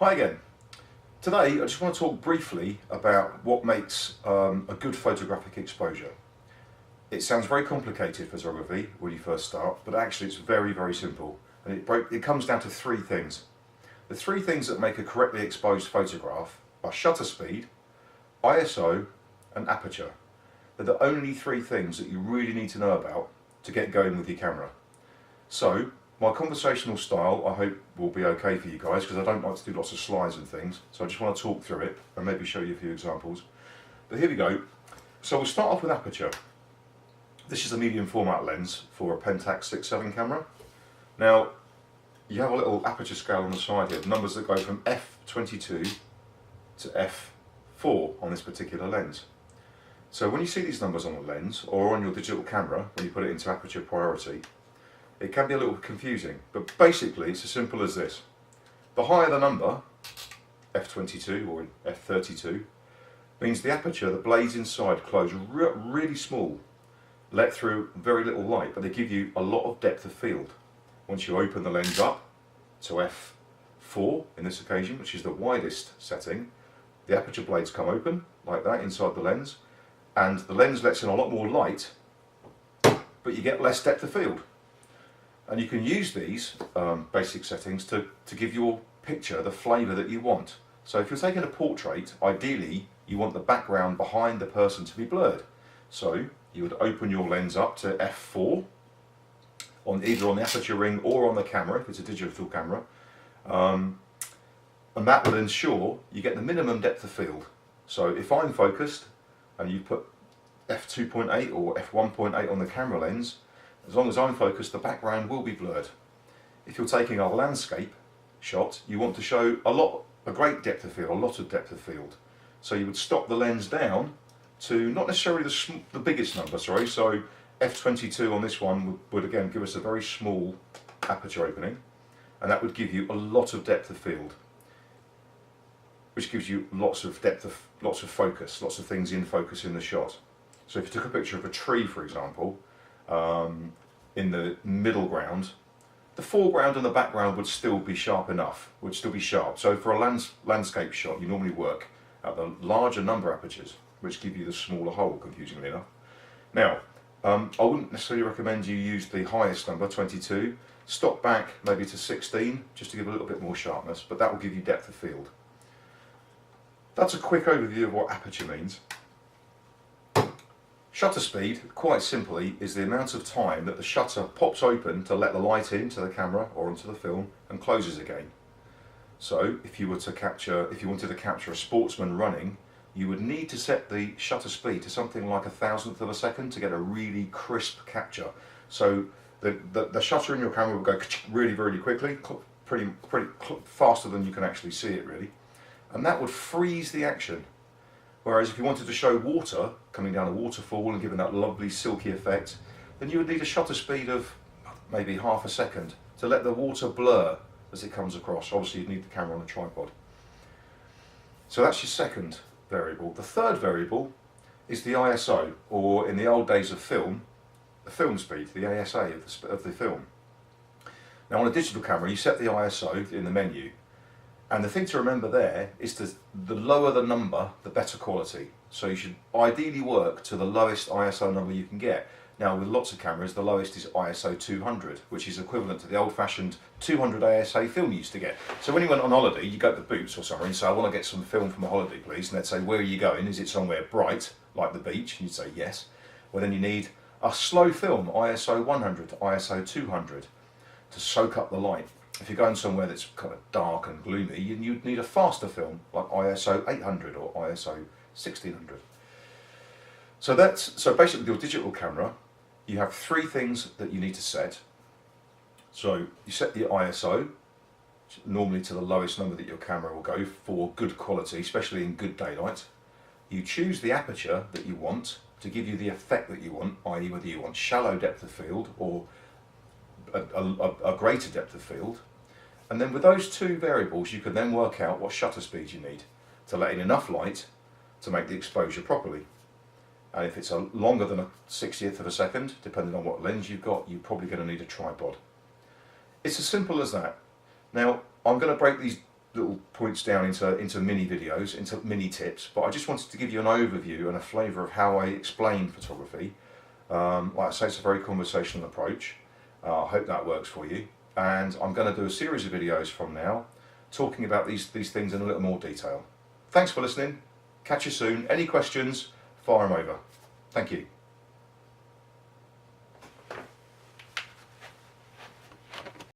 Hi again. Today I just want to talk briefly about what makes a good photographic exposure. It sounds very complicated photography when you first start, but actually it's very, very simple. And it comes down to three things. The three things that make a correctly exposed photograph are shutter speed, ISO and aperture. They're the only three things that you really need to know about to get going with your camera. So, my conversational style I hope will be okay for you guys, because I don't like to do lots of slides and things, so I just want to talk through it and maybe show you a few examples. But here we go. So we'll start off with aperture. This is a medium format lens for a Pentax 6.7 camera. Now, you have a little aperture scale on the side here, numbers that go from f22 to f4 on this particular lens. So when you see these numbers on the lens or on your digital camera, when you put it into aperture priority, it can be a little confusing, but basically it's as simple as this. The higher the number, f22 or f32, means the aperture, the blades inside close really small, let through very little light, but they give you a lot of depth of field. Once you open the lens up to f4 in this occasion, which is the widest setting, the aperture blades come open like that inside the lens, and the lens lets in a lot more light, but you get less depth of field. And you can use these basic settings to give your picture the flavour that you want. So if you're taking a portrait, ideally you want the background behind the person to be blurred. So you would open your lens up to f4, either on the aperture ring or on the camera, if it's a digital camera. And that will ensure you get the minimum depth of field. So if I'm focused and you put f2.8 or f1.8 on the camera lens, as long as I'm focused, the background will be blurred. If you're taking a landscape shot, you want to show a great depth of field, a lot of depth of field. So you would stop the lens down to not necessarily the biggest number, sorry. So f22 on this one would again give us a very small aperture opening, and that would give you a lot of depth of field, which gives you lots of focus, lots of things in focus in the shot. So if you took a picture of a tree, for example, in the middle ground, the foreground and the background would still be sharp enough, would still be sharp. So for a landscape shot, you normally work at the larger number apertures, which give you the smaller hole, confusingly enough. Now, I wouldn't necessarily recommend you use the highest number, 22. Stop back maybe to 16, just to give a little bit more sharpness, but that will give you depth of field. That's a quick overview of what aperture means. Shutter speed, quite simply, is the amount of time that the shutter pops open to let the light into the camera or into the film and closes again. So if you wanted to capture a sportsman running, you would need to set the shutter speed to something like 1,000th of a second to get a really crisp capture. So the shutter in your camera will go really, really quickly, pretty faster than you can actually see it really, and that would freeze the action. Whereas if you wanted to show water coming down a waterfall and giving that lovely silky effect, then you would need a shutter speed of maybe half a second to let the water blur as it comes across. Obviously you'd need the camera on a tripod. So that's your second variable. The third variable is the ISO, or in the old days of film, the film speed, the ASA of the film. Now on a digital camera you set the ISO in the menu. And the thing to remember there is the lower the number, the better quality. So you should ideally work to the lowest ISO number you can get. Now with lots of cameras, the lowest is ISO 200, which is equivalent to the old-fashioned 200 ASA film you used to get. So when you went on holiday, you go to the Boots or somewhere and say, I want to get some film from a holiday, please. And they'd say, where are you going? Is it somewhere bright, like the beach? And you'd say, yes. Well, then you need a slow film, ISO 100 to ISO 200, to soak up the light. If you're going somewhere that's kind of dark and gloomy, you'd need a faster film like ISO 800 or ISO 1600. So basically with your digital camera, you have three things that you need to set. So you set the ISO, normally to the lowest number that your camera will go for good quality, especially in good daylight. You choose the aperture that you want to give you the effect that you want, i.e. whether you want shallow depth of field or a greater depth of field, and then with those two variables you can then work out what shutter speed you need to let in enough light to make the exposure properly. And if it's longer than a 60th of a second, depending on what lens you've got, you're probably going to need a tripod. It's as simple as that. Now I'm going to break these little points down into mini videos, into mini tips, but I just wanted to give you an overview and a flavour of how I explain photography. Like I say, it's a very conversational approach. I hope that works for you. And I'm going to do a series of videos from now talking about these things in a little more detail. Thanks for listening. Catch you soon. Any questions, fire them over. Thank you.